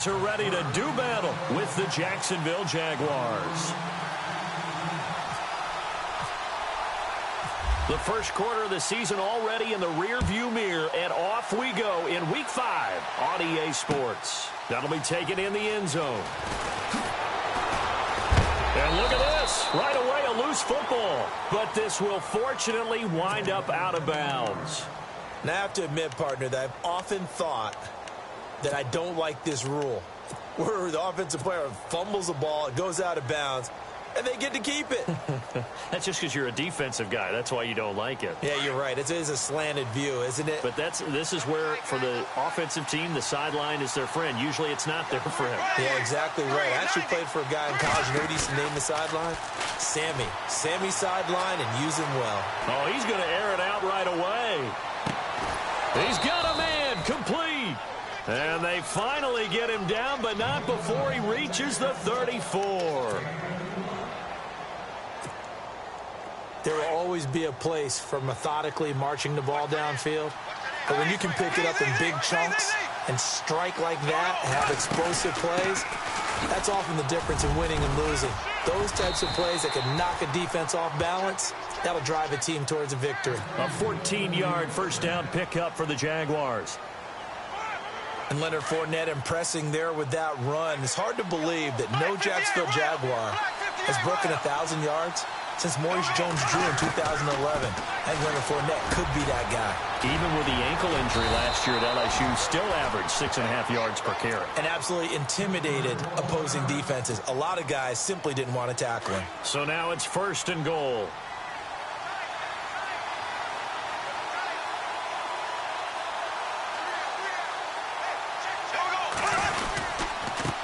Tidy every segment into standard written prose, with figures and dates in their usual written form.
are ready to do battle with the Jacksonville Jaguars. The first quarter of the season already in the rear-view mirror, and off we go in Week 5 on EA Sports. That'll be taken in the end zone. And look at this. Right away, a loose football. But this will fortunately wind up out of bounds. Now, I have to admit, partner, that I've often thought that I don't like this rule, where the offensive player fumbles the ball, it goes out of bounds, and they get to keep it. That's just because you're a defensive guy. That's why you don't like it. Yeah, you're right. It is a slanted view, isn't it? But this is where, for the offensive team, the sideline is their friend. Usually it's not their friend. Yeah, exactly right. I actually played for a guy in college. You know what he used to name the sideline? Sammy. Sammy sideline, and use him well. Oh, he's going to air it out right away. He's got a man complete. And they finally get him down, but not before he reaches the 34. There will always be a place for methodically marching the ball downfield. But when you can pick it up in big chunks and strike like that and have explosive plays, that's often the difference in winning and losing. Those types of plays that can knock a defense off balance, that'll drive a team towards a victory. A 14-yard first down pickup for the Jaguars. And Leonard Fournette impressing there with that run. It's hard to believe that no Jacksonville Jaguar has broken 1,000 yards since Maurice Jones-Drew in 2011. I think Leonard Fournette could be that guy. Even with the ankle injury last year at LSU, still averaged 6.5 yards per carry. And absolutely intimidated opposing defenses. A lot of guys simply didn't want to tackle him. So now it's 1st and goal.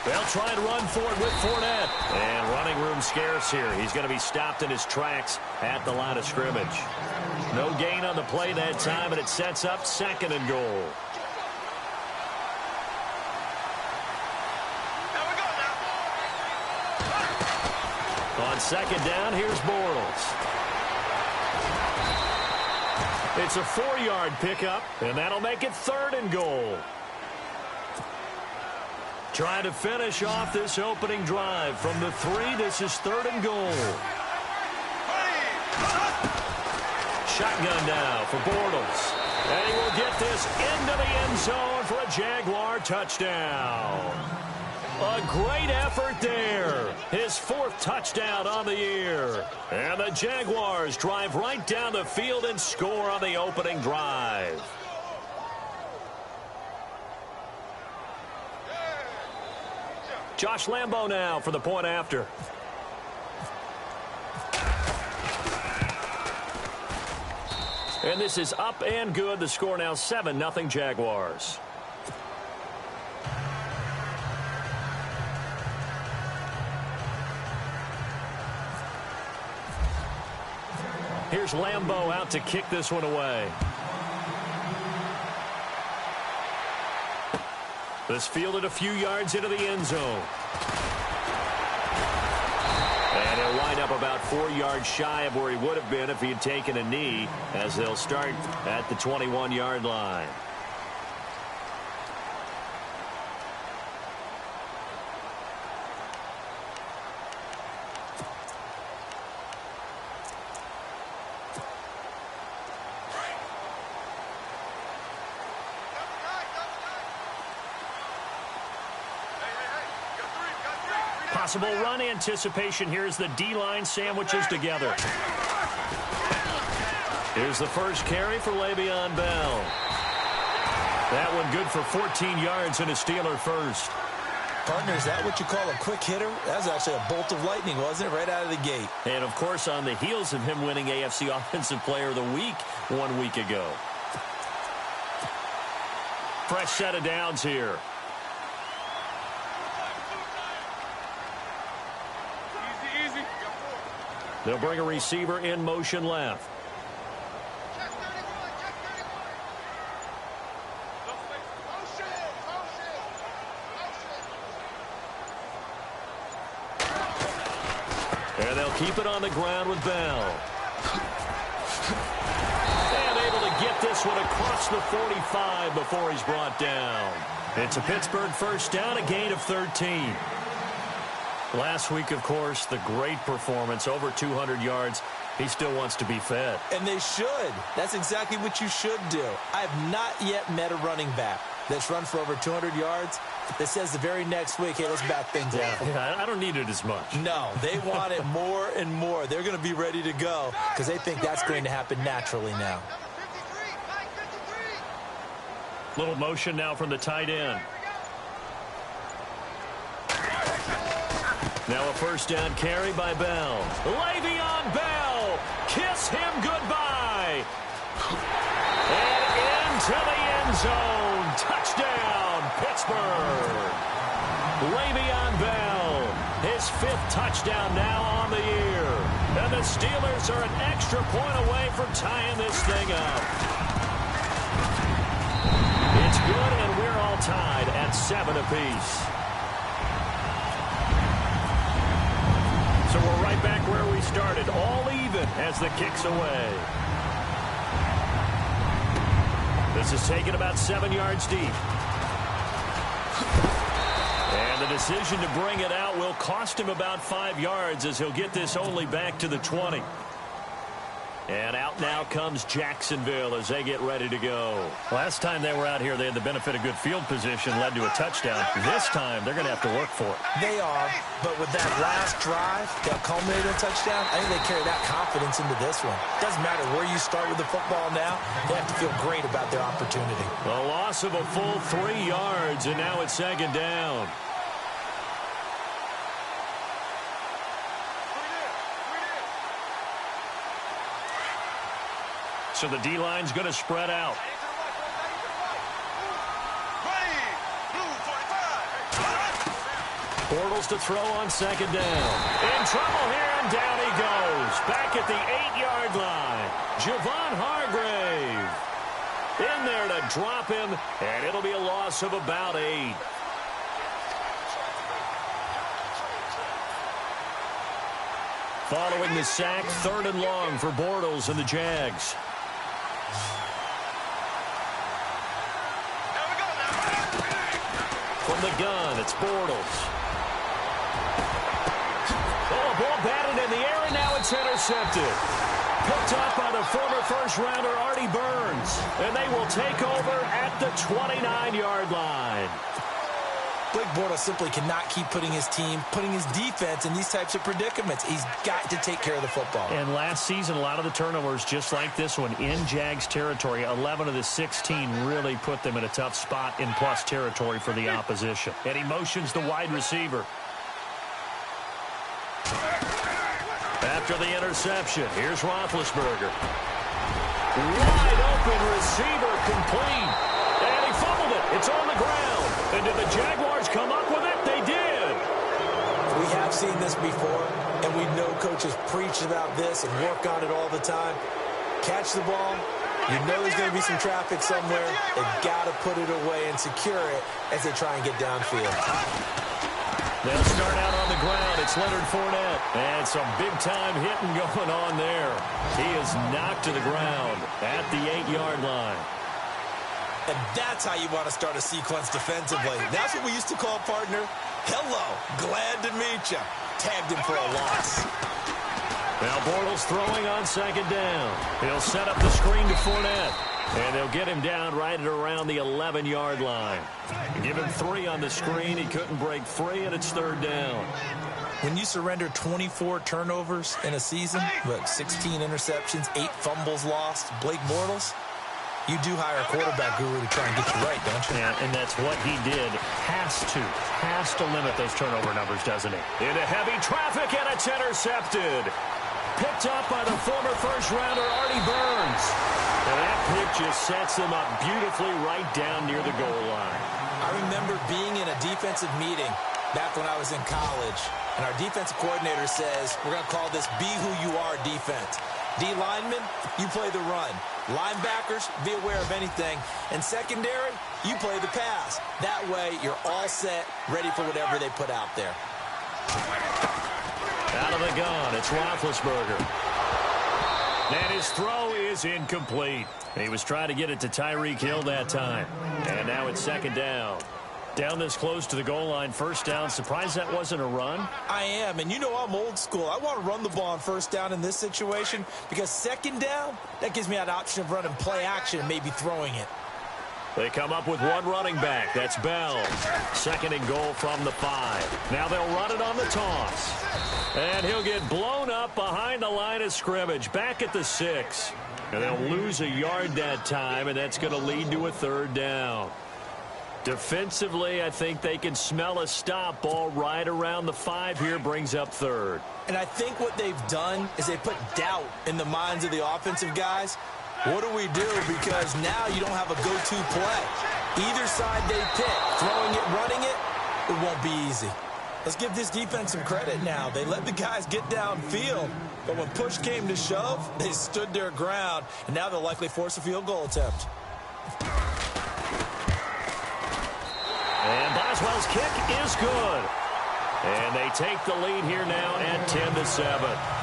They'll try and run for it with Fournette. And running room scarce here. He's going to be stopped in his tracks at the line of scrimmage. No gain on the play that time, and it sets up 2nd and goal. On 2nd down, here's Bortles. It's a 4-yard pickup, and that'll make it 3rd and goal. Trying to finish off this opening drive from the 3. This is 3rd and goal. Shotgun now for Bortles. And he will get this into the end zone for a Jaguar touchdown. A great effort there. His 4th touchdown on the year. And the Jaguars drive right down the field and score on the opening drive. Josh Lambo now for the point after. And this is up and good. The score now 7-0 Jaguars. Here's Lambo out to kick this one away. This fielded a few yards into the end zone. And he'll wind up about 4 yards shy of where he would have been if he had taken a knee, as they'll start at the 21-yard line. Possible run anticipation. Here's the D-line sandwiches together. Here's the first carry for Le'Veon Bell. That one good for 14 yards and a Steeler first. Partner, is that what you call a quick hitter? That was actually a bolt of lightning, wasn't it? Right out of the gate. And, of course, on the heels of him winning AFC Offensive Player of the Week 1 week ago. Fresh set of downs here. They'll bring a receiver in motion left. And they'll keep it on the ground with Bell. And able to get this one across the 45 before he's brought down. It's a Pittsburgh first down, a gain of 13. Last week, of course, the great performance, over 200 yards. He still wants to be fed. And they should. That's exactly what you should do. I have not yet met a running back that's run for over 200 yards that says the very next week, hey, let's back things up. Yeah, I don't need it as much. No, they want it more and more. They're going to be ready to go because they think that's going to happen naturally now. Little motion now from the tight end. Now a first down carry by Bell. Le'Veon Bell, kiss him goodbye. And into the end zone. Touchdown, Pittsburgh. Le'Veon Bell, his 5th touchdown now on the year. And the Steelers are an extra point away from tying this thing up. It's good, and we're all tied at 7 apiece. So we're right back where we started, all even as the kick's away. This is taken about 7 yards deep. And the decision to bring it out will cost him about 5 yards as he'll get this only back to the 20. And out now comes Jacksonville as they get ready to go. Last time they were out here, they had the benefit of good field position, led to a touchdown. This time, they're going to have to work for it. They are, but with that last drive that culminated in a touchdown, I think they carry that confidence into this one. Doesn't matter where you start with the football now, they have to feel great about their opportunity. A loss of a full 3 yards, and now it's 2nd down. So the D-line's going to spread out. Bortles to throw on 2nd down. In trouble here, and down he goes. Back at the 8-yard line. Javon Hargrave in there to drop him, and it'll be a loss of about 8. Following the sack, 3rd and long for Bortles and the Jags. From the gun, it's Bortles. Oh, ball batted in the air, and now it's intercepted. Picked up by the former first-rounder Artie Burns. And they will take over at the 29-yard line. Blake Bortles simply cannot keep putting his defense in these types of predicaments. He's got to take care of the football. And last season, a lot of the turnovers, just like this one, in Jags territory, 11 of the 16 really put them in a tough spot in plus territory for the opposition. And he motions the wide receiver. After the interception, here's Roethlisberger. Wide open receiver, complete. And he fumbled it. It's on the ground. And did the Jaguars come up with it? They did. We have seen this before, and we know coaches preach about this and work on it all the time. Catch the ball. You know there's going to be some traffic somewhere. They've got to put it away and secure it as they try and get downfield. They'll start out on the ground. It's Leonard Fournette. And some big-time hitting going on there. He is knocked to the ground at the 8-yard line. And that's how you want to start a sequence defensively. That's what we used to call, partner, hello, glad to meet you. Tagged him for a loss. Now Bortles throwing on 2nd down. He'll set up the screen to Fournette. And they'll get him down right at around the 11-yard line. Give him 3 on the screen. He couldn't break free, and it's 3rd down. When you surrender 24 turnovers in a season, but 16 interceptions, 8 fumbles lost, Blake Bortles, you do hire a quarterback guru to try and get you right, don't you? Yeah, and that's what he did. Has to limit those turnover numbers, doesn't he? Into heavy traffic, and it's intercepted. Picked up by the former first-rounder Artie Burns. And that pick just sets him up beautifully right down near the goal line. I remember being in a defensive meeting back when I was in college, and our defensive coordinator says, we're going to call this Be Who You Are defense. D linemen, you play the run. Linebackers, be aware of anything. And secondary, you play the pass. That way, you're all set, ready for whatever they put out there. Out of the gun, it's Roethlisberger. And his throw is incomplete. He was trying to get it to Tyreek Hill that time. And now it's 2nd down. Down this close to the goal line, first down. Surprised that wasn't a run? I am, and you know I'm old school. I want to run the ball on first down in this situation because second down, that gives me that option of running play action and maybe throwing it. They come up with one running back. That's Bell. Second and goal from the 5. Now they'll run it on the toss. And he'll get blown up behind the line of scrimmage, back at the 6. And they'll lose a yard that time, and that's going to lead to a third down. Defensively, I think they can smell a stop. Ball right around the 5 here, brings up third. And I think what they've done is they put doubt in the minds of the offensive guys. What do we do? Because now you don't have a go-to play. Either side they pick, throwing it, running it, it won't be easy. Let's give this defense some credit now. They let the guys get downfield, but when push came to shove, they stood their ground, and now they'll likely force a field goal attempt. And Boswell's kick is good. And they take the lead here now at 10-7.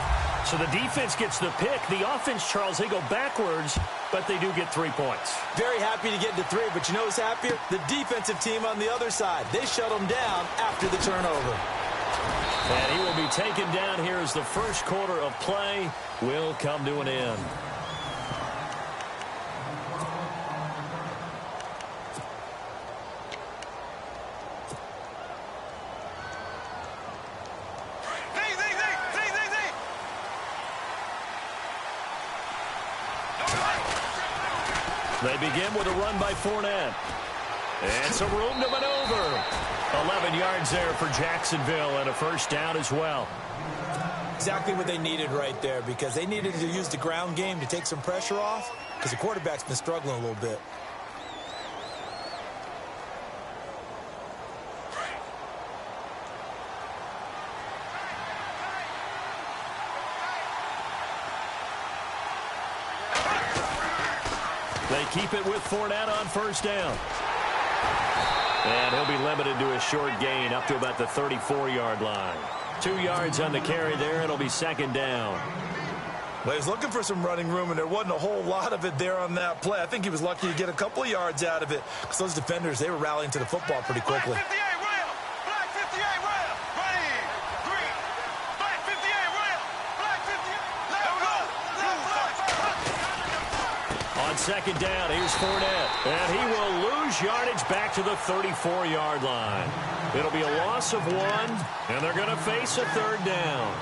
So the defense gets the pick. The offense, Charles, they go backwards, but they do get 3 points. Very happy to get to 3, but you know who's happier? The defensive team on the other side. They shut them down after the turnover. And he will be taken down here as the first quarter of play will come to an end. They begin with a run by Fournette. And some room to maneuver. 11 yards there for Jacksonville and a first down as well. Exactly what they needed right there because they needed to use the ground game to take some pressure off because the quarterback's been struggling a little bit. They keep it with Fournette on first down. And he'll be limited to a short gain up to about the 34-yard line. 2 yards on the carry there. It'll be second down. Well, he was looking for some running room, and there wasn't a whole lot of it there on that play. I think he was lucky to get a couple of yards out of it because those defenders, they were rallying to the football pretty quickly. On second down, here's Fournette. And he will lose yardage back to the 34-yard line. It'll be a loss of 1, and they're going to face a third down.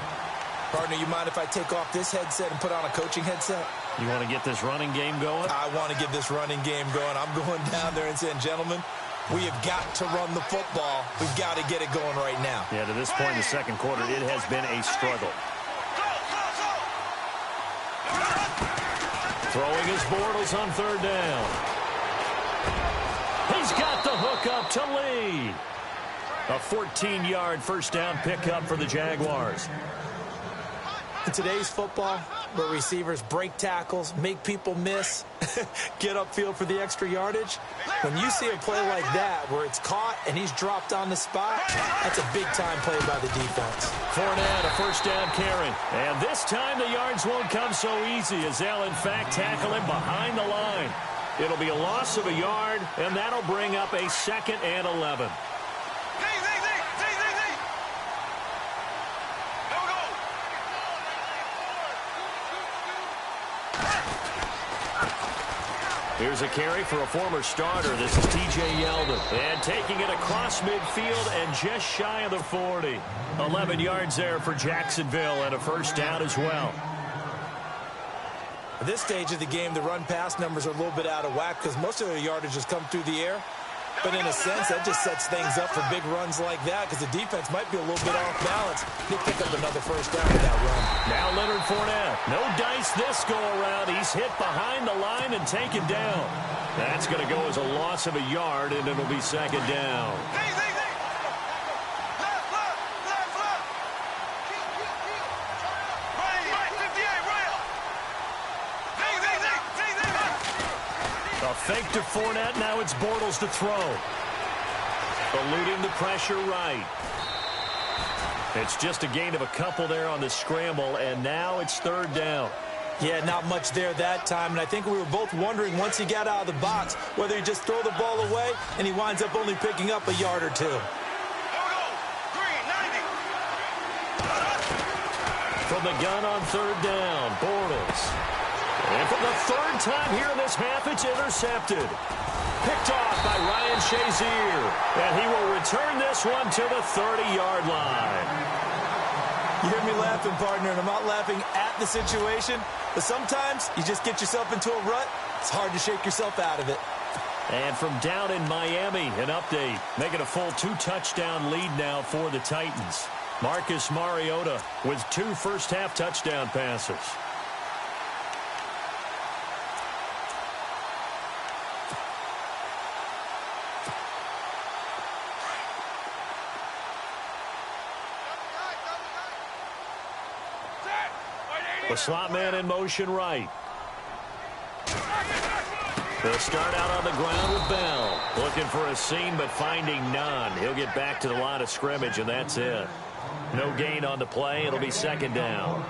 Partner, you mind if I take off this headset and put on a coaching headset? You want to get this running game going? I want to get this running game going. I'm going down there and saying, gentlemen, we have got to run the football. We've got to get it going right now. Yeah, to this point in the second quarter, it has been a struggle. Throwing his Bortles on third down. He's got the hook up to lead. A 14-yard first down pickup for the Jaguars. In today's football, where receivers break tackles, make people miss, get upfield for the extra yardage, when you see a play like that where it's caught and he's dropped on the spot, that's a big-time play by the defense. Fournette, a first down carry. And this time the yards won't come so easy as they'll, in fact, tackle him behind the line. It'll be a loss of a yard, and that'll bring up a 2nd and 11. Here's a carry for a former starter. This is T.J. Yeldon. And taking it across midfield and just shy of the 40. 11 yards there for Jacksonville and a first down as well. At this stage of the game, the run-pass numbers are a little bit out of whack because most of their yardage has come through the air. But in a sense, that just sets things up for big runs like that because the defense might be a little bit off balance. He'll pick up another first down with that run. Now Leonard Fournette. No dice this go-around. He's hit behind the line and taken down. That's going to go as a loss of a yard, and it'll be second down. A fake to Fournette. Now it's Bortles to throw. Eluding the pressure right. It's just a gain of a couple there on the scramble, and now it's third down. Yeah, not much there that time, and I think we were both wondering once he got out of the box whether he'd just throw the ball away, and he winds up only picking up a yard or two. From the gun on third down, Bortles. And for the third time here in this half, it's intercepted. Picked off by Ryan Shazier, and he will return this one to the 30-yard line. You hear me laughing, partner, and I'm not laughing at the situation, but sometimes you just get yourself into a rut. It's hard to shake yourself out of it. And from down in Miami, an update, making a full 2-touchdown lead now for the Titans. Marcus Mariota with 2 first-half touchdown passes. The slot man in motion right. They'll start out on the ground with Bell. Looking for a seam, but finding none. He'll get back to the line of scrimmage, and that's it. No gain on the play. It'll be second down.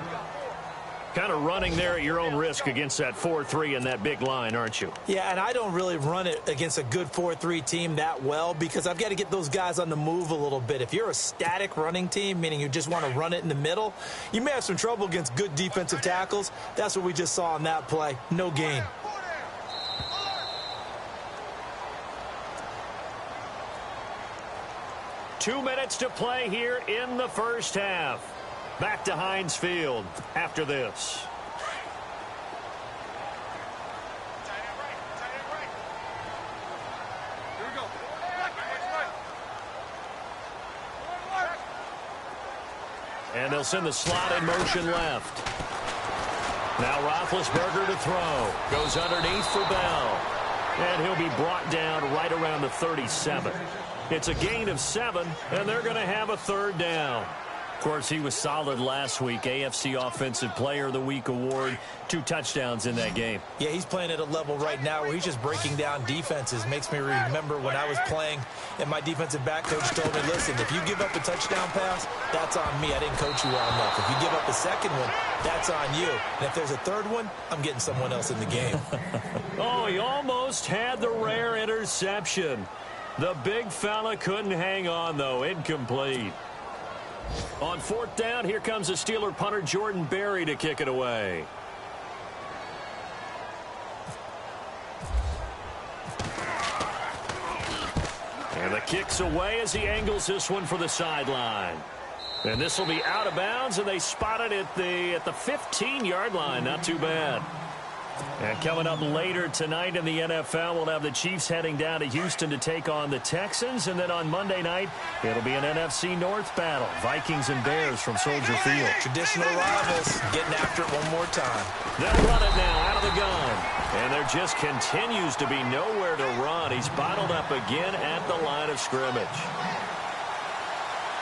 Kind of running there at your own risk against that 4-3 and that big line, aren't you? Yeah, and I don't really run it against a good 4-3 team that well because I've got to get those guys on the move a little bit. If you're a static running team, meaning you just want to run it in the middle, you may have some trouble against good defensive tackles. That's what we just saw on that play. No gain. Two minutes to play here in the first half. Back to Heinz Field after this. And they'll send the slot in motion left. Now Roethlisberger to throw. Goes underneath for Bell. And he'll be brought down right around the 37. It's a gain of 7, and they're going to have a third down. Of course, he was solid last week. AFC Offensive Player of the Week award. 2 touchdowns in that game. Yeah, he's playing at a level right now where he's just breaking down defenses. Makes me remember when I was playing and my defensive back coach told me, listen, if you give up a touchdown pass, that's on me. I didn't coach you well enough. If you give up a second one, that's on you. And if there's a third one, I'm getting someone else in the game. Oh, he almost had the rare interception. The big fella couldn't hang on, though. Incomplete. On fourth down, here comes the Steeler punter Jordan Berry to kick it away. And the kick's away as he angles this one for the sideline. And this will be out of bounds, and they spot it at the 15-yard line. Not too bad. And coming up later tonight in the NFL, we'll have the Chiefs heading down to Houston to take on the Texans. And then on Monday night, it'll be an NFC North battle. Vikings and Bears from Soldier Field. Traditional rivals getting after it one more time. They'll run it now out of the gun. And there just continues to be nowhere to run. He's bottled up again at the line of scrimmage.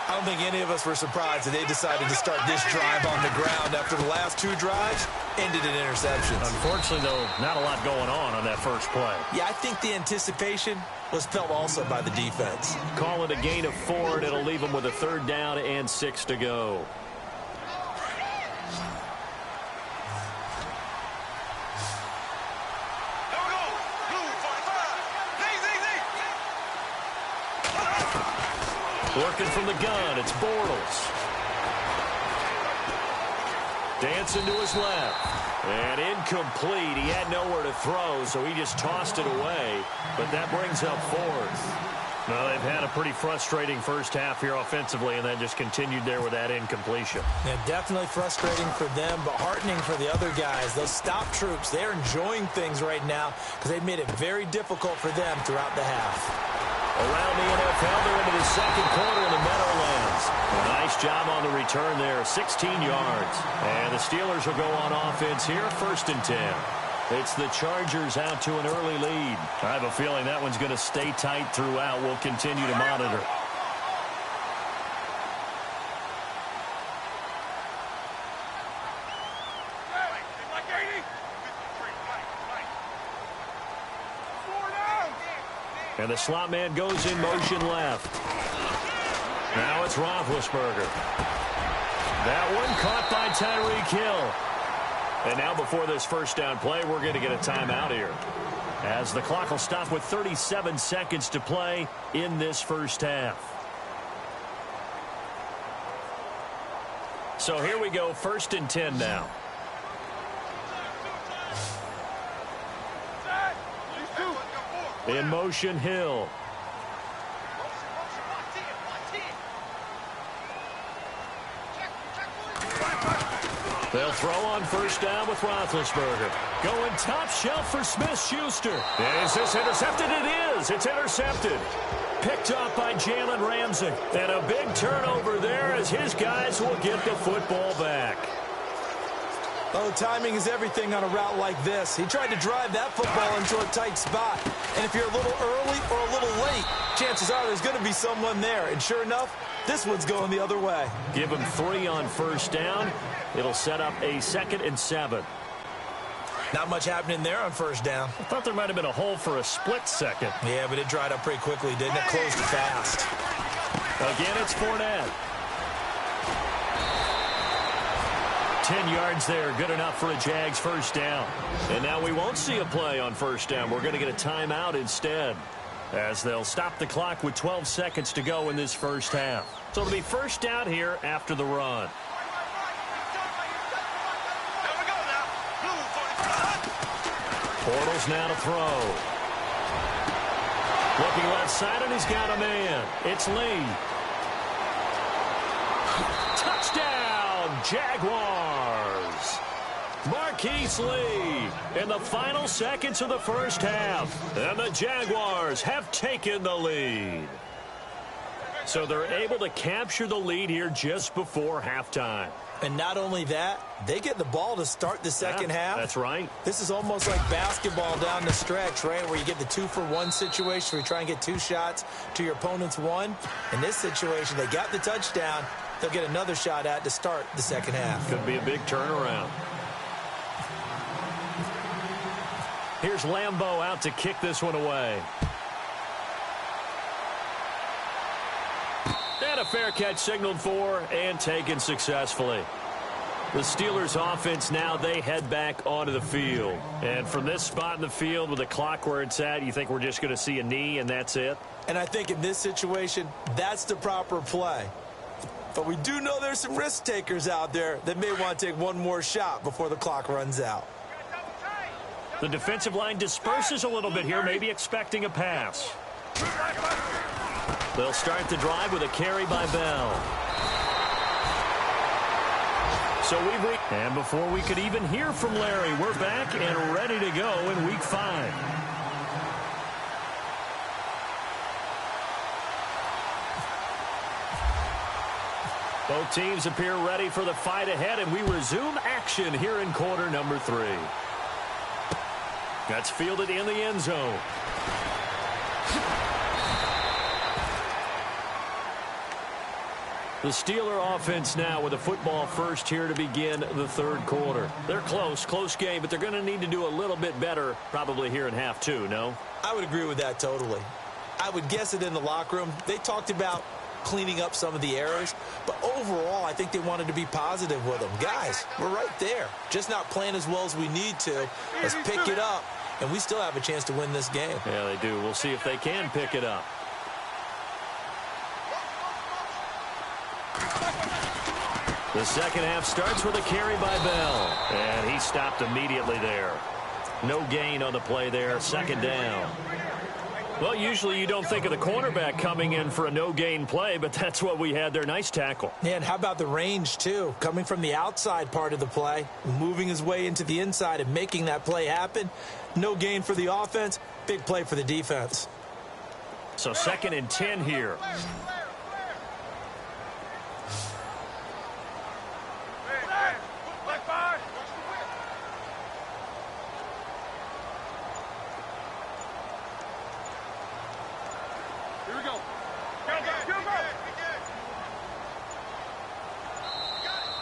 I don't think any of us were surprised that they decided to start this drive on the ground after the last 2 drives ended in interceptions. Unfortunately, though, not a lot going on that first play. Yeah, I think the anticipation was felt also by the defense. Call it a gain of 4, and it'll leave them with a third down and 6 to go. Working from the gun, it's Bortles. Dancing to his left. And incomplete. He had nowhere to throw, so he just tossed it away. But that brings up 4th. Now, they've had a pretty frustrating first half here offensively, and then just continued there with that incompletion. Yeah, definitely frustrating for them, but heartening for the other guys. Those stop troops, they're enjoying things right now because they've made it very difficult for them throughout the half. Around the NFL, they're into the second quarter in the Meadowlands. A nice job on the return there, 16 yards. And the Steelers will go on offense here, 1st and 10. It's the Chargers out to an early lead. I have a feeling that one's going to stay tight throughout. We'll continue to monitor. And the slot man goes in motion left. Now it's Roethlisberger. That one caught by Tyreek Hill. And now before this first down play, we're going to get a timeout here, as the clock will stop with 37 seconds to play in this first half. So here we go, 1st and 10 now. In motion, Hill. They'll throw on 1st down with Roethlisberger. Going top shelf for Smith-Schuster. Is this intercepted? It is. It's intercepted. Picked off by Jalen Ramsey. And a big turnover there as his guys will get the football back. Oh, timing is everything on a route like this. He tried to drive that football into a tight spot. And if you're a little early or a little late, chances are there's going to be someone there. And sure enough, this one's going the other way. Give him 3 on 1st down. It'll set up a 2nd and 7. Not much happening there on 1st down. I thought there might have been a hole for a split second. Yeah, but it dried up pretty quickly, didn't it? Closed fast. Again, it's Fournette. 10 yards there, good enough for a Jags 1st down. And now we won't see a play on 1st down. We're going to get a timeout instead, as they'll stop the clock with 12 seconds to go in this first half. So it'll be 1st down here after the run. Bortles now to throw. Looking left side, and he's got a man. It's Lee. Touchdown, Jaguars. Marquise Lee in the final seconds of the first half. And the Jaguars have taken the lead. So they're able to capture the lead here just before halftime. And not only that, they get the ball to start the second half. That's right. This is almost like basketball down the stretch, right, where you get the 2-for-1 situation where you try and get 2 shots to your opponent's 1. In this situation, they got the touchdown. They'll get another shot at to start the second half. Could be a big turnaround. Here's Lambeau out to kick this one away. And a fair catch signaled for and taken successfully. The Steelers offense now, they head back onto the field. And from this spot in the field with the clock where it's at, you think we're just going to see a knee and that's it? And I think in this situation, that's the proper play. But we do know there's some risk takers out there that may want to take one more shot before the clock runs out. The defensive line disperses a little bit here, maybe expecting a pass. They'll start the drive with a carry by Bell. So and before we could even hear from Larry, we're back and ready to go in Week 5. Both teams appear ready for the fight ahead, and we resume action here in quarter number 3. That's fielded in the end zone. The Steeler offense now with a football first here to begin the 3rd quarter. They're close game, but they're going to need to do a little bit better probably here in half 2, no? I would agree with that totally. I would guess it in the locker room. They talked about cleaning up some of the errors, but overall I think they wanted to be positive with them. Guys, we're right there. Just not playing as well as we need to. Let's pick it up, and we still have a chance to win this game. Yeah, they do. We'll see if they can pick it up. The second half starts with a carry by Bell, and he stopped immediately there. No gain on the play there, 2nd down. Well, usually you don't think of the cornerback coming in for a no-gain play, but that's what we had there. Nice tackle. Yeah, and how about the range, too? Coming from the outside part of the play, moving his way into the inside and making that play happen. No gain for the offense, big play for the defense. So 2nd and 10 here.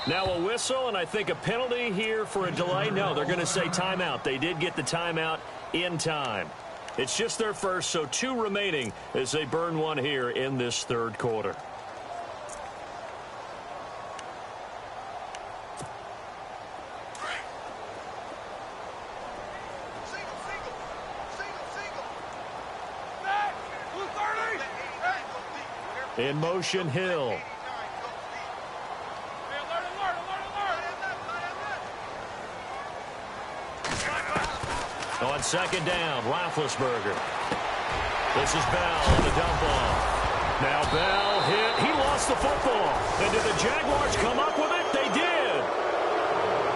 Now a whistle, and I think a penalty here for a delay. No, they're going to say timeout. They did get the timeout in time. It's just their first, so 2 remaining as they burn one here in this 3rd quarter. In motion, Hill. On second down, Roethlisberger. This is Bell on the dump off. Now Bell hit. He lost the football. And did the Jaguars come up with it? They did.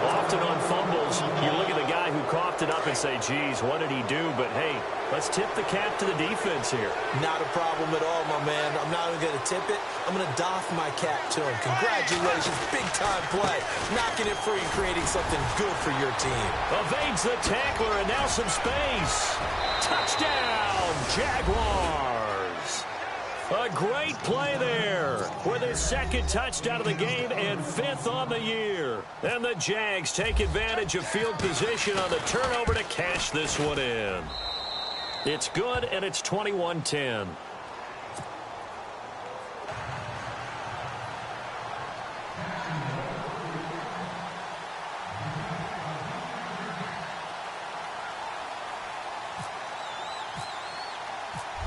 Often on fumbles, you look at the guy who coughed it up and say, geez, what did he do? But, hey, let's tip the cap to the defense here. Not a problem at all, my man. I'm not even going to tip it. I'm going to doff my cap to him. Congratulations. Big-time play. Knocking it free and creating something good for your team. Evades the tackler and now some space. Touchdown, Jaguars. A great play there with his second touchdown of the game and 5th on the year. And the Jags take advantage of field position on the turnover to cash this one in. It's good, and it's 21-10.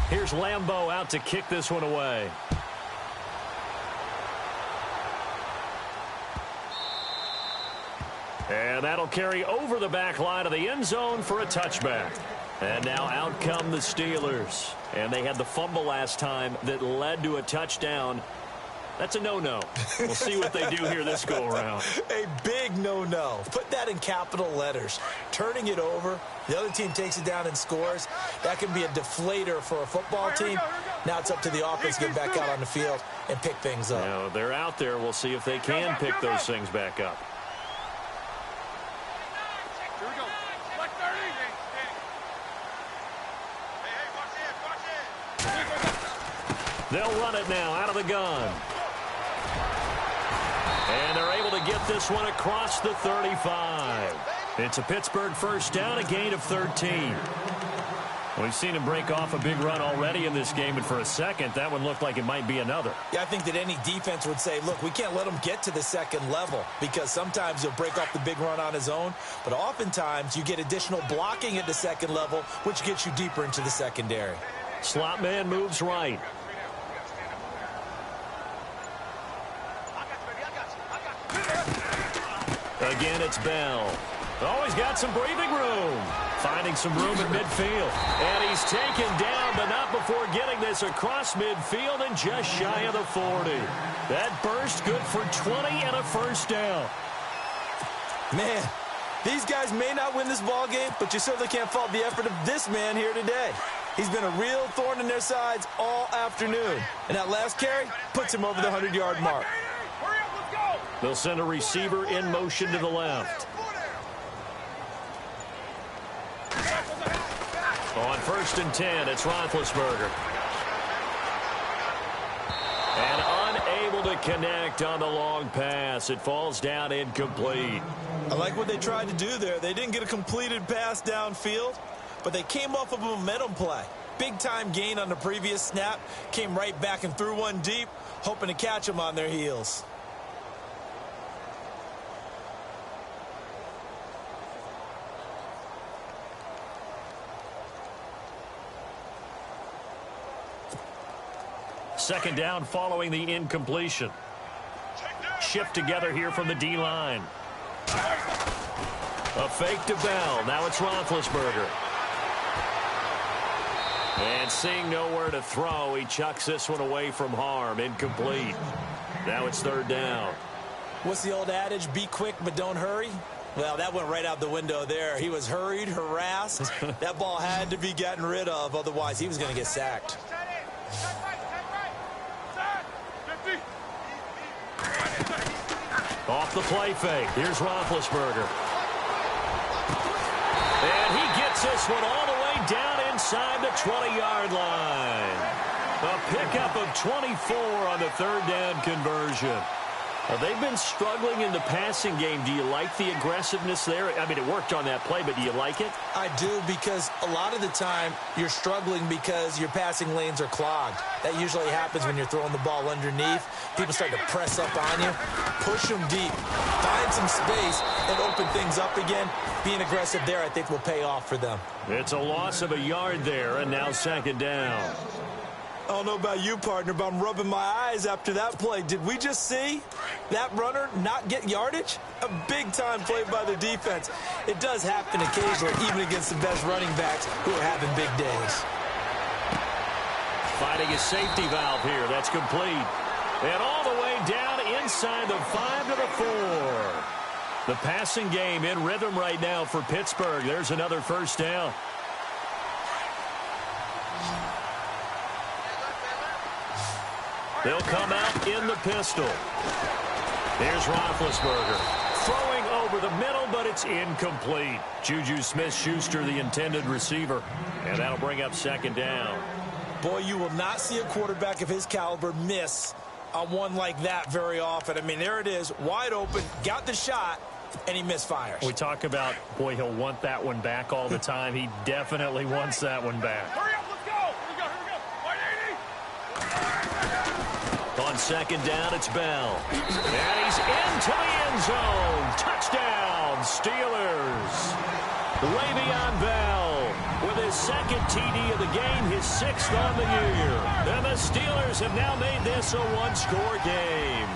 Here's Lambeau out to kick this one away. And that'll carry over the back line of the end zone for a touchback. And now out come the Steelers. And they had the fumble last time that led to a touchdown. That's a no-no. We'll see what they do here this go-around. A big no-no. Put that in capital letters. Turning it over, the other team takes it down and scores. That can be a deflator for a football team. Now it's up to the offense to get back out on the field and pick things up. Now, they're out there. We'll see if they can pick those things back up. They'll run it now out of the gun. And they're able to get this one across the 35. It's a Pittsburgh first down, a gain of 13. We've seen him break off a big run already in this game, and for a second, that one looked like it might be another. Yeah, I think that any defense would say, look, we can't let him get to the second level, because sometimes he'll break off the big run on his own, but oftentimes you get additional blocking at the second level, which gets you deeper into the secondary. Slot man moves right. Again, it's Bell. Always got some breathing room. Finding some room at midfield. And he's taken down, but not before getting this across midfield and just shy of the 40. That burst good for 20 and a first down. Man, these guys may not win this ball game, but you certainly can't fault the effort of this man here today. He's been a real thorn in their sides all afternoon. And that last carry puts him over the 100-yard mark. They'll send a receiver in motion to the left. On 1st and 10, it's Roethlisberger. And unable to connect on the long pass. It falls down incomplete. I like what they tried to do there. They didn't get a completed pass downfield, but they came off of a momentum play. Big-time gain on the previous snap. Came right back and threw one deep, hoping to catch them on their heels. Second down following the incompletion. Shift together here from the D-line. A fake to Bell. Now it's Roethlisberger. And seeing nowhere to throw, he chucks this one away from harm. Incomplete. Now it's 3rd down. What's the old adage? Be quick, but don't hurry. Well, that went right out the window there. He was hurried, harassed. That ball had to be gotten rid of. Otherwise, he was going to get sacked. Off the play fake. Here's Roethlisberger. And he gets this one all the way down inside the 20-yard line. A pickup of 24 on the 3rd down conversion. They've been struggling in the passing game. Do you like the aggressiveness there? I mean, it worked on that play, but do you like it? I do, because a lot of the time you're struggling because your passing lanes are clogged. That usually happens when you're throwing the ball underneath. People start to press up on you. Push them deep. Find some space and open things up again. Being aggressive there, I think, will pay off for them. It's a loss of a yard there, and now 2nd down. I don't know about you, partner, but I'm rubbing my eyes after that play. Did we just see that runner not get yardage? A big-time play by the defense. It does happen occasionally, even against the best running backs who are having big days. Finding a safety valve here. That's complete. And all the way down inside the 5 to the 4. The passing game in rhythm right now for Pittsburgh. There's another first down. They'll come out in the pistol. Here's Roethlisberger. Throwing over the middle, but it's incomplete. Juju Smith-Schuster, the intended receiver. And that'll bring up second down. Boy, you will not see a quarterback of his caliber miss on one like that very often. I mean, there it is, wide open, got the shot, and he misfires. We talk about, boy, he'll want that one back all the time. He definitely wants that one back. Hurry up, let's go. Here we go. 180. On second down, it's Bell. And he's into the end zone. Touchdown, Steelers. Le'Veon Bell with his second TD of the game, his 6th on the year. And the Steelers have now made this a one-score game.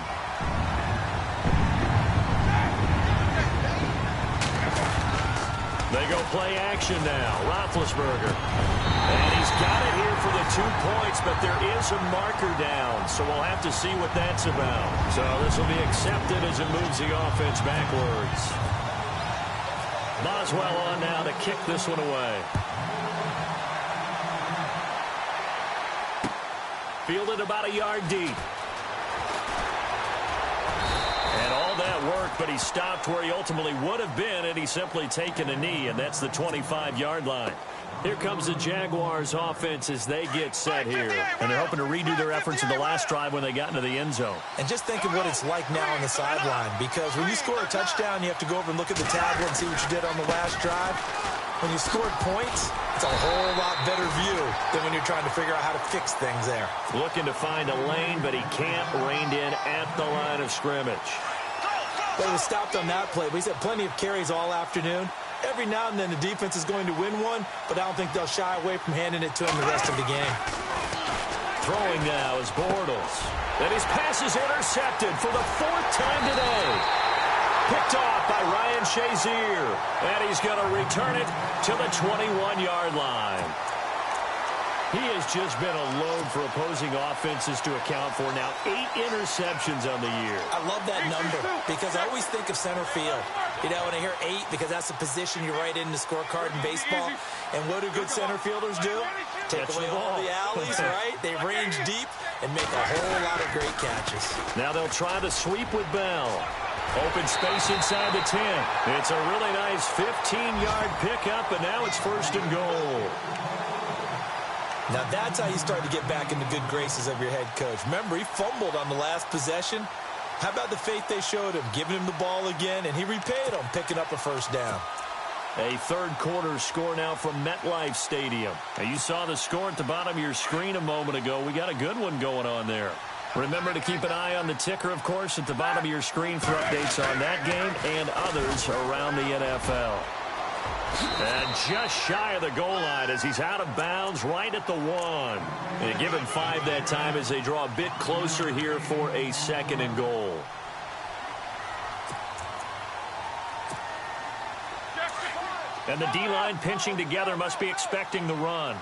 They go play action now. Roethlisberger. And he's got it here for the 2 points, but there is a marker down, so we'll have to see what that's about. So this will be accepted as it moves the offense backwards. Boswell on now to kick this one away. Fielded about a yard deep. And all that work, but he stopped where he ultimately would have been, and he's simply taken a knee, and that's the 25-yard line. Here comes the Jaguars offense as they get set here. And they're hoping to redo their efforts in the last drive when they got into the end zone. And just think of what it's like now on the sideline, because when you score a touchdown, you have to go over and look at the tablet and see what you did on the last drive. When you scored points, it's a whole lot better view than when you're trying to figure out how to fix things there. Looking to find a lane, but he can't. Reined in at the line of scrimmage. Well, he was stopped on that play, but he's had plenty of carries all afternoon. Every now and then the defense is going to win one, but I don't think they'll shy away from handing it to him the rest of the game. Throwing now is Bortles. And his pass is intercepted for the 4th time today. Picked off by Ryan Shazier. And he's going to return it to the 21-yard line. He has just been a load for opposing offenses to account for. Now 8 interceptions on the year. I love that number because I always think of center field. You know, when I hear 8, because that's the position you write in the scorecard in baseball. And what do good center fielders do? Take away all the alleys, right? They range deep and make a whole lot of great catches. Now they'll try the sweep with Bell. Open space inside the 10. It's a really nice 15-yard pickup, and now it's 1st and goal. Now that's how you start to get back in the good graces of your head coach. Remember, he fumbled on the last possession. How about the faith they showed him, giving him the ball again, and he repaid them, picking up a first down. A third-quarter score now from MetLife Stadium. Now, you saw the score at the bottom of your screen a moment ago. We got a good one going on there. Remember to keep an eye on the ticker, of course, at the bottom of your screen for updates on that game and others around the NFL. And just shy of the goal line as he's out of bounds right at the 1. And give him 5 that time as they draw a bit closer here for a 2nd and goal. And the D-line pinching together must be expecting the run.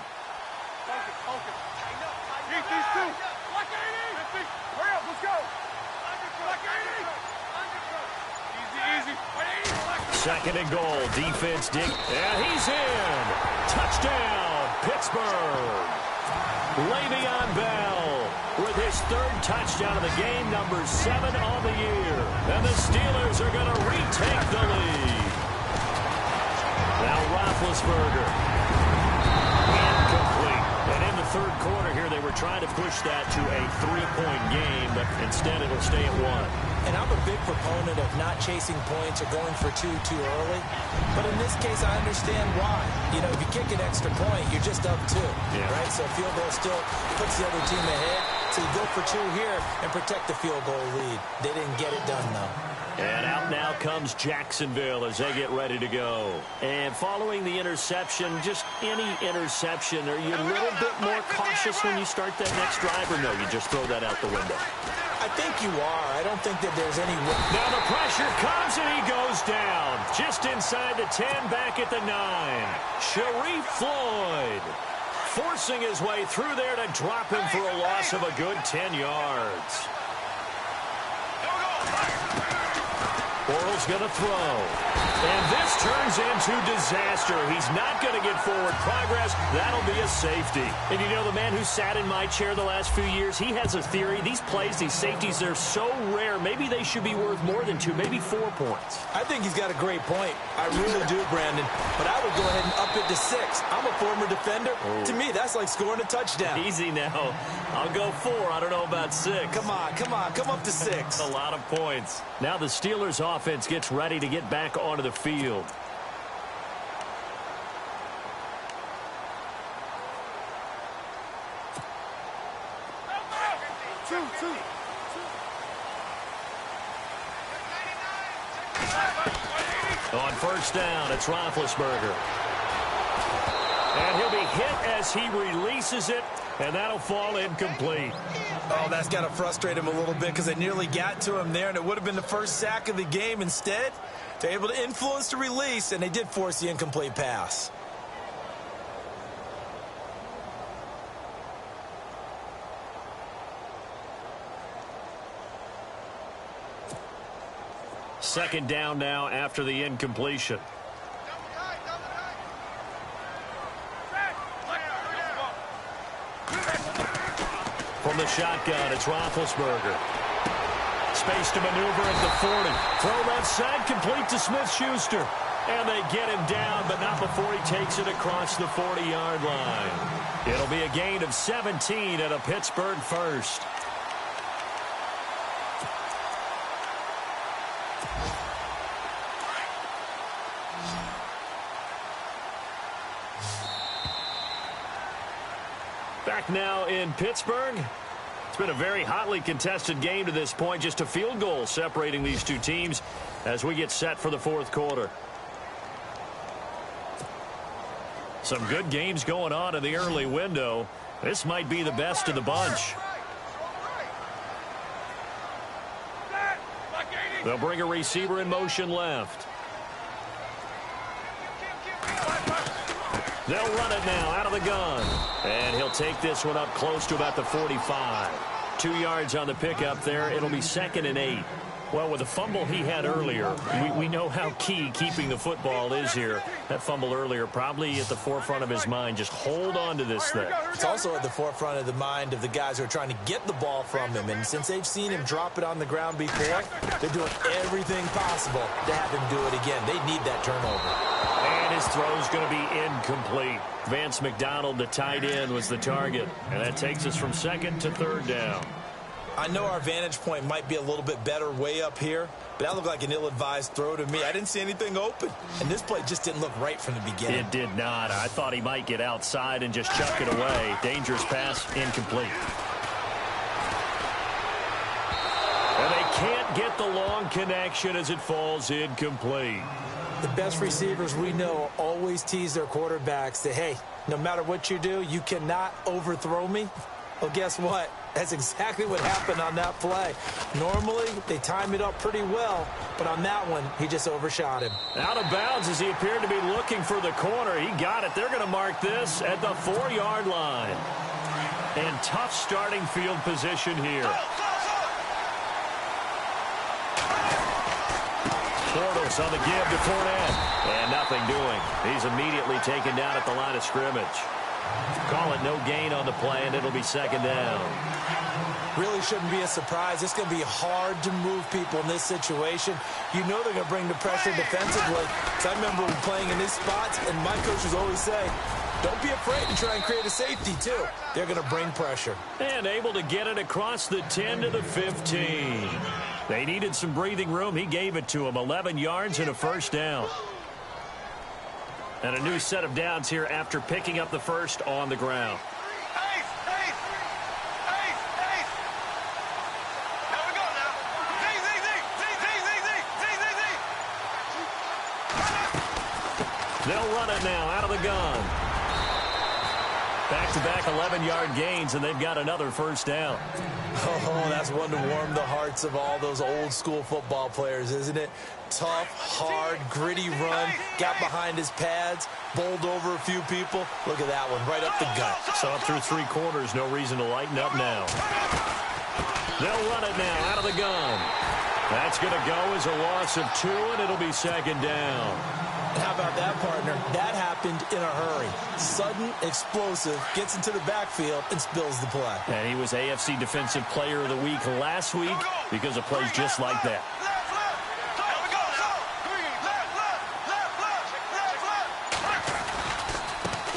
Second and goal. Defense dig. And he's in. Touchdown, Pittsburgh. Le'Veon Bell with his 3rd touchdown of the game, number 7 on the year. And the Steelers are going to retake the lead. Now Roethlisberger. Incomplete. And in the 3rd quarter here, they were trying to push that to a 3-point game, but instead it'll stay at 1. And I'm a big proponent of not chasing points or going for 2 too early. But in this case, I understand why. You know, if you kick an extra point, you're just up 2, right? So field goal still puts the other team ahead. So you go for 2 here and protect the field goal lead. They didn't get it done, though. And out now comes Jacksonville as they get ready to go. And following the interception, just any interception, are you a little bit more cautious when you start that next drive, or no, you just throw that out the window? I think you are. I don't think that there's any... Now the pressure comes and he goes down. Just inside the 10, back at the 9. Sharif Floyd forcing his way through there to drop him for a loss of a good 10 yards. Bortles going to throw. And this turns into disaster. He's not going to get forward progress. That'll be a safety. And you know, the man who sat in my chair the last few years, he has a theory. These plays, these safeties, they're so rare. Maybe they should be worth more than 2, maybe 4 points. I think he's got a great point. I really do, Brandon. But I would go ahead and up it to 6. I'm a former defender. Oh. To me, that's like scoring a touchdown. Easy now. I'll go 4. I don't know about 6. Come on. Come up to 6. A lot of points. Now the Steelers offense gets ready to get back onto the field. On first down, it's Roethlisberger. And he'll be hit as he releases it, and that'll fall incomplete. Oh, that's got to frustrate him a little bit because they nearly got to him there, and it would have been the first sack of the game. Instead, they're able to influence the release, and they did force the incomplete pass. Second down now after the incompletion. From the shotgun, it's Roethlisberger. Space to maneuver at the 40. Throw left side, complete to Smith-Schuster. And they get him down, but not before he takes it across the 40-yard line. It'll be a gain of 17 and a Pittsburgh first. Back now in Pittsburgh. It's been a very hotly contested game to this point. Just a field goal separating these two teams as we get set for the fourth quarter. Some good games going on in the early window. This might be the best of the bunch. They'll bring a receiver in motion left. They'll run it now out of the gun. And he'll take this one up close to about the 45. 2 yards on the pickup there. It'll be 2nd and 8. Well, with the fumble he had earlier, we know how key keeping the football is here. That fumble earlier probably at the forefront of his mind. Just hold on to this thing. It's also at the forefront of the mind of the guys who are trying to get the ball from him. And since they've seen him drop it on the ground before, they're doing everything possible to have him do it again. They need that turnover. And his throw's going to be incomplete. Vance McDonald, the tight end, was the target. And that takes us from 2nd to 3rd down. I know our vantage point might be a little bit better way up here, but that looked like an ill-advised throw to me. I didn't see anything open, and this play just didn't look right from the beginning. It did not. I thought he might get outside and just chuck it away. Dangerous pass, incomplete. And they can't get the long connection as it falls incomplete. The best receivers we know always tease their quarterbacks that, hey, no matter what you do, you cannot overthrow me. Well, guess what? That's exactly what happened on that play. Normally, they time it up pretty well, but on that one, he just overshot him. Out of bounds as he appeared to be looking for the corner. He got it. They're going to mark this at the 4-yard line. And tough starting field position here. Bortles on the give to Fournette. And nothing doing. He's immediately taken down at the line of scrimmage. Call it no gain on the play, and it'll be 2nd down. Really shouldn't be a surprise. It's going to be hard to move people in this situation. You know they're going to bring the pressure defensively. So I remember playing in these spots, and my coaches always say, don't be afraid to try and create a safety, too. They're going to bring pressure. And able to get it across the 10 to the 15. They needed some breathing room. He gave it to them. 11 yards and a first down. And a new set of downs here after picking up the first on the ground. They'll run it now out of the gun. Back-to-back 11-yard gains, and they've got another first down. Oh, that's one to warm the hearts of all those old-school football players, isn't it? Tough, hard, gritty run, got behind his pads, bowled over a few people. Look at that one, right up the gut. So up through 3 quarters, no reason to lighten up now. They'll run it now out of the gun. That's going to go as a loss of 2, and it'll be second down. How about that, partner? That happened in a hurry. Sudden, explosive, gets into the backfield and spills the play. And he was AFC Defensive Player of the Week last week because of plays just like that.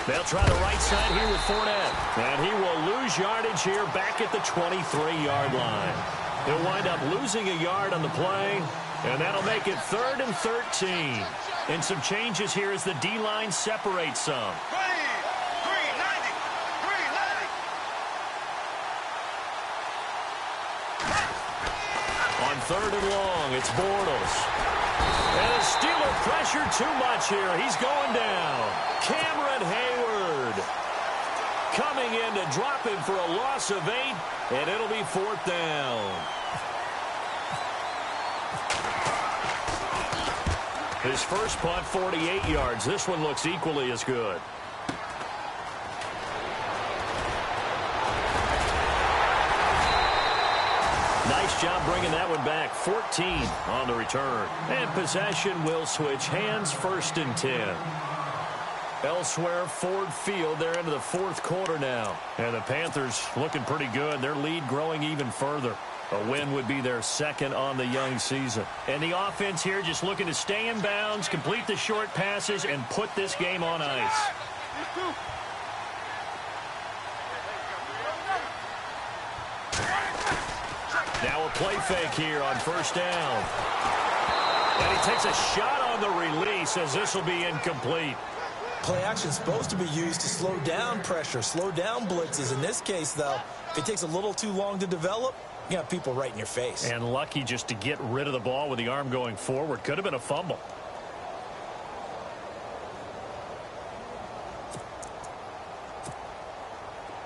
They'll try the right side here with Fournette. And he will lose yardage here back at the 23-yard line. He'll wind up losing a yard on the play, and that'll make it 3rd and 13. And some changes here as the D-line separates some. On 3rd and long, it's Bortles. And the Steeler pressure too much here. He's going down. Cameron Hayward coming in to drop him for a loss of 8, and it'll be 4th down. His first punt, 48 yards. This one looks equally as good. Nice job bringing that one back. 14 on the return. And possession will switch hands, 1st and 10. Elsewhere, Ford Field. They're into the 4th quarter now. And the Panthers looking pretty good. Their lead growing even further. A win would be their 2nd on the young season. And the offense here just looking to stay in bounds, complete the short passes, and put this game on ice. Now a play fake here on 1st down. And he takes a shot on the release as this will be incomplete. Play action is supposed to be used to slow down pressure, slow down blitzes. In this case, though, if it takes a little too long to develop, you got people right in your face. And lucky just to get rid of the ball with the arm going forward. Could have been a fumble.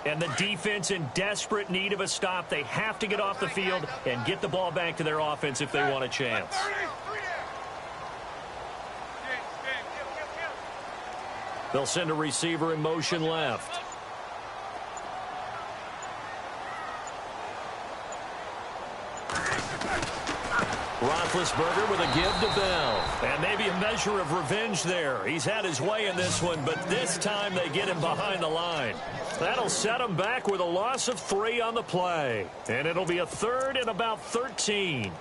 And the defense in desperate need of a stop. They have to get off the field and get the ball back to their offense if they want a chance. They'll send a receiver in motion left. Roethlisberger with a give to Bell. And maybe a measure of revenge there. He's had his way in this one, but this time they get him behind the line. That'll set him back with a loss of 3 on the play. And it'll be a 3rd and about 13.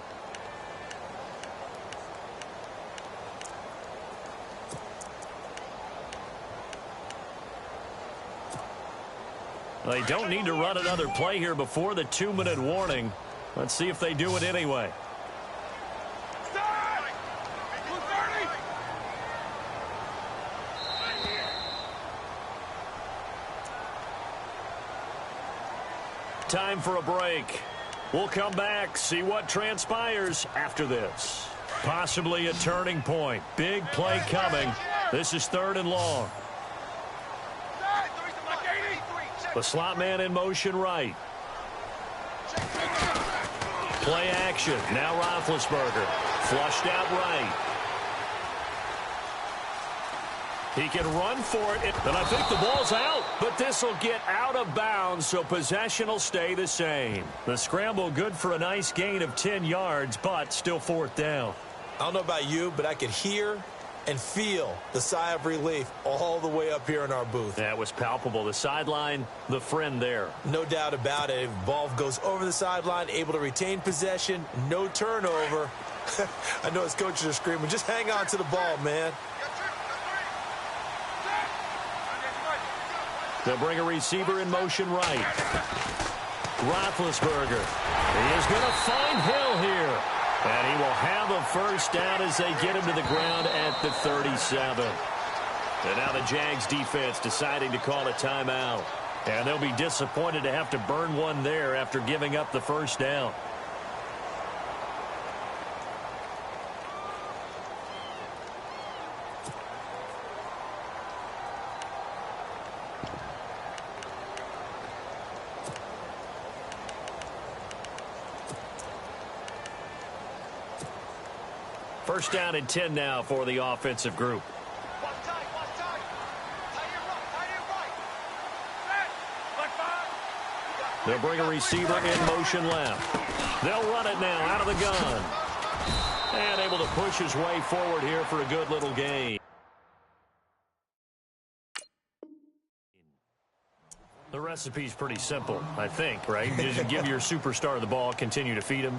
They don't need to run another play here before the 2-minute warning. Let's see if they do it anyway. Time for a break. We'll come back, see what transpires after this. Possibly a turning point. Big play coming. This is 3rd and long. The slot man in motion right. Play action. Now Roethlisberger. Flushed out right. He can run for it, and I think the ball's out. But this will get out of bounds, so possession will stay the same. The scramble good for a nice gain of 10 yards, but still 4th down. I don't know about you, but I could hear and feel the sigh of relief all the way up here in our booth. That was palpable. The sideline, the friend there. No doubt about it. Ball goes over the sideline, able to retain possession, no turnover. I know his coaches are screaming, just hang on to the ball, man. They'll bring a receiver in motion right. Roethlisberger. He is going to find Hill here. And he will have a first down as they get him to the ground at the 37. And now the Jags defense deciding to call a timeout. And they'll be disappointed to have to burn one there after giving up the first down. First down and 10 now for the offensive group. They'll bring a receiver in motion left. They'll run it now out of the gun. And able to push his way forward here for a good little gain. The recipe's pretty simple, I think, right? Just give your superstar the ball, continue to feed him.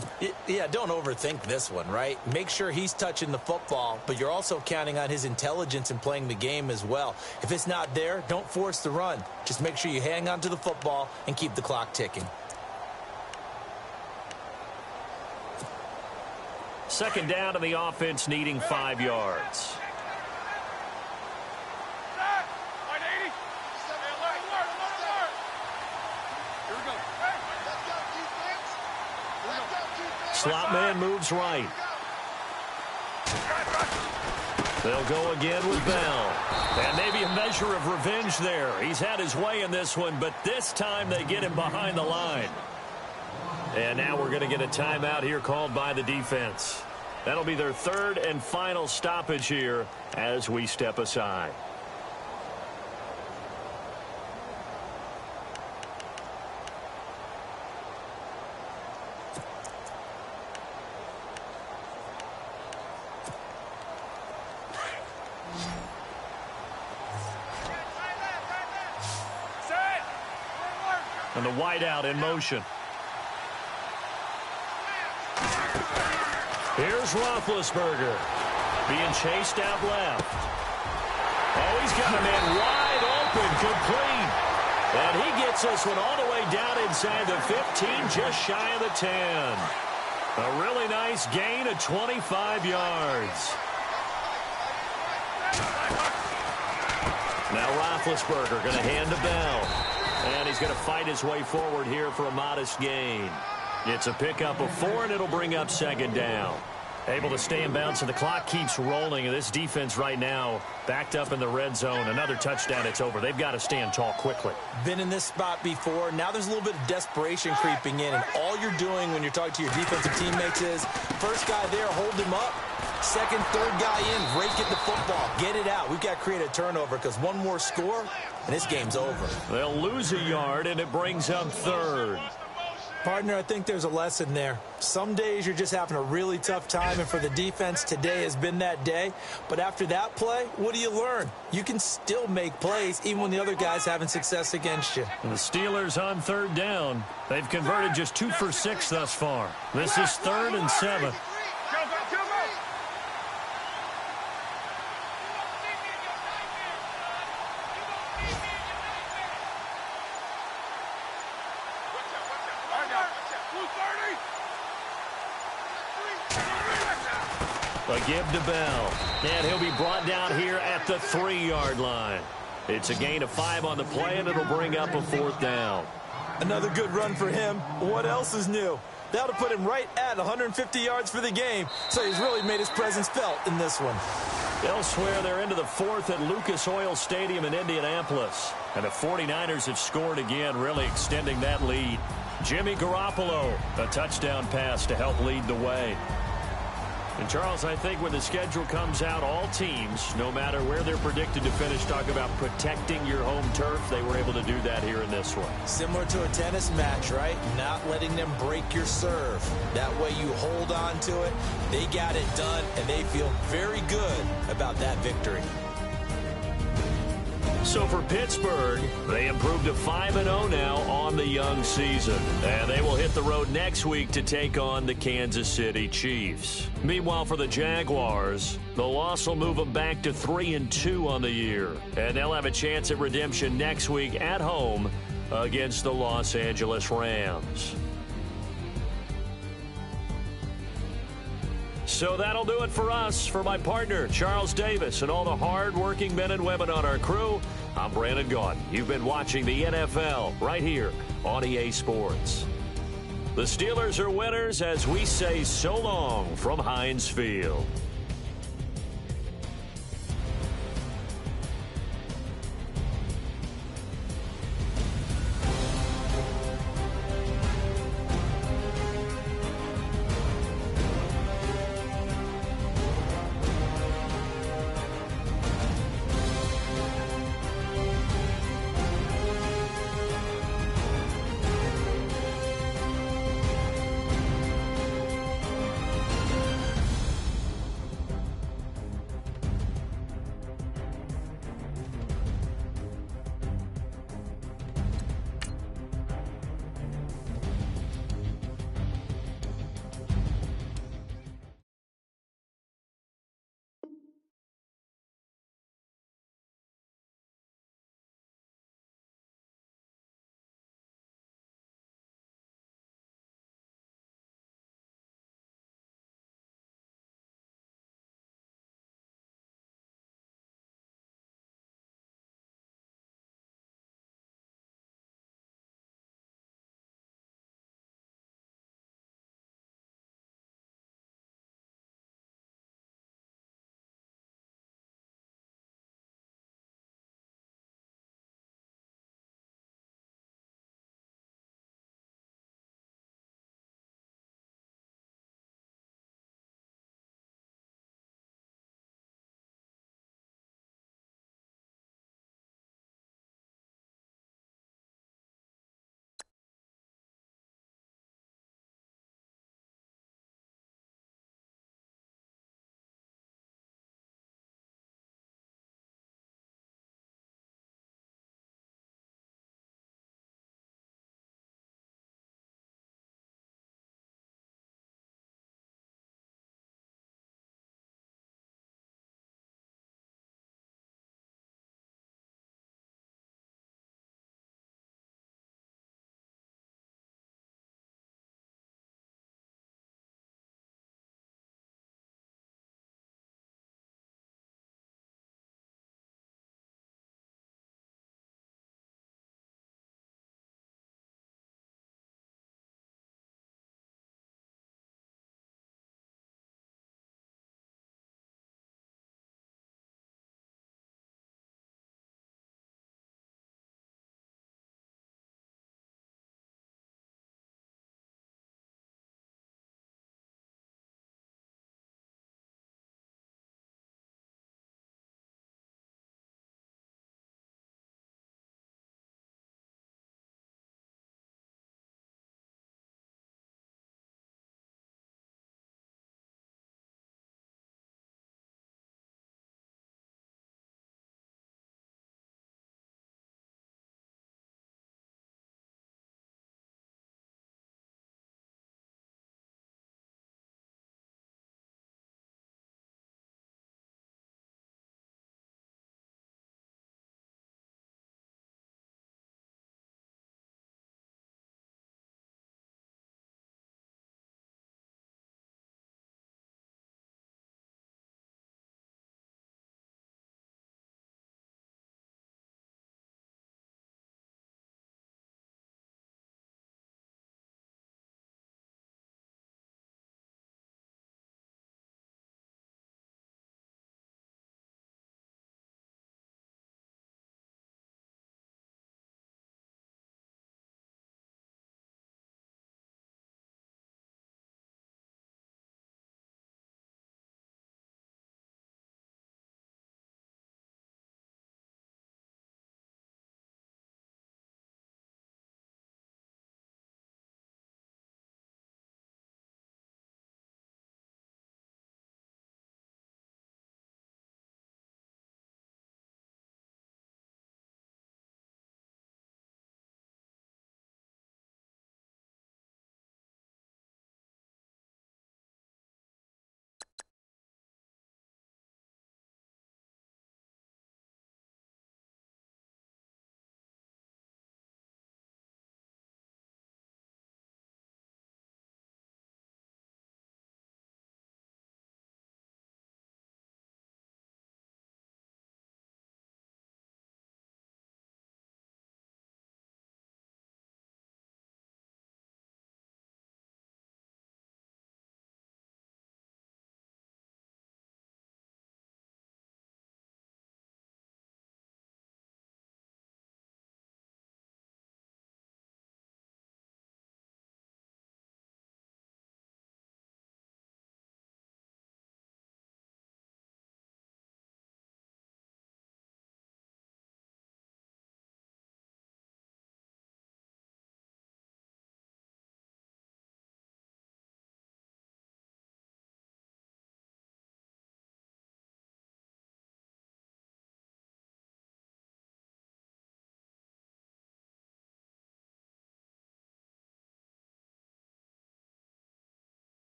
Yeah, don't overthink this one, right? Make sure he's touching the football, but you're also counting on his intelligence in playing the game as well. If it's not there, don't force the run. Just make sure you hang on to the football and keep the clock ticking. Second down, and the offense needing 5 yards. Slot man moves right. They'll go again with Bell. And maybe a measure of revenge there. He's had his way in this one, but this time they get him behind the line. And now we're going to get a timeout here called by the defense. That'll be their third and final stoppage here as we step aside. And the wideout in motion. Here's Roethlisberger being chased out left. Oh, he's got a man wide open, complete. And he gets this one all the way down inside the 15, just shy of the 10. A really nice gain of 25 yards. Now Roethlisberger going to hand to Bell. And he's going to fight his way forward here for a modest gain. It's a pickup of 4, and it'll bring up second down. Able to stay in bounds, and the clock keeps rolling. And this defense right now backed up in the red zone. Another touchdown, it's over. They've got to stand tall quickly. Been in this spot before. Now there's a little bit of desperation creeping in. And all you're doing when you're talking to your defensive teammates is, first guy there, hold him up. Second, third guy in, rake it the football. Get it out. We've got to create a turnover because one more score, and this game's over. They'll lose a yard, and it brings up third. Partner, I think there's a lesson there. Some days you're just having a really tough time, and for the defense, today has been that day. But after that play, what do you learn? You can still make plays even when the other guy's having success against you. The Steelers on third down. They've converted just 2 for 6 thus far. This is 3rd and 7. A give to Bell. And he'll be brought down here at the 3-yard line. It's a gain of 5 on the play, and it'll bring up a 4th down. Another good run for him. What else is new? That'll put him right at 150 yards for the game. So he's really made his presence felt in this one. Elsewhere, they're into the 4th at Lucas Oil Stadium in Indianapolis. And the 49ers have scored again, really extending that lead. Jimmy Garoppolo, a touchdown pass to help lead the way. And, Charles, I think when the schedule comes out, all teams, no matter where they're predicted to finish, talk about protecting your home turf. They were able to do that here in this one. Similar to a tennis match, right? Not letting them break your serve. That way you hold on to it. They got it done, and they feel very good about that victory. So for Pittsburgh, they improved to 5-0 now on the young season. And they will hit the road next week to take on the Kansas City Chiefs. Meanwhile, for the Jaguars, the loss will move them back to 3-2 on the year. And they'll have a chance at redemption next week at home against the Los Angeles Rams. So that'll do it for us. For my partner, Charles Davis, and all the hard-working men and women on our crew, I'm Brandon Gaudin. You've been watching the NFL right here on EA Sports. The Steelers are winners as we say so long from Heinz Field.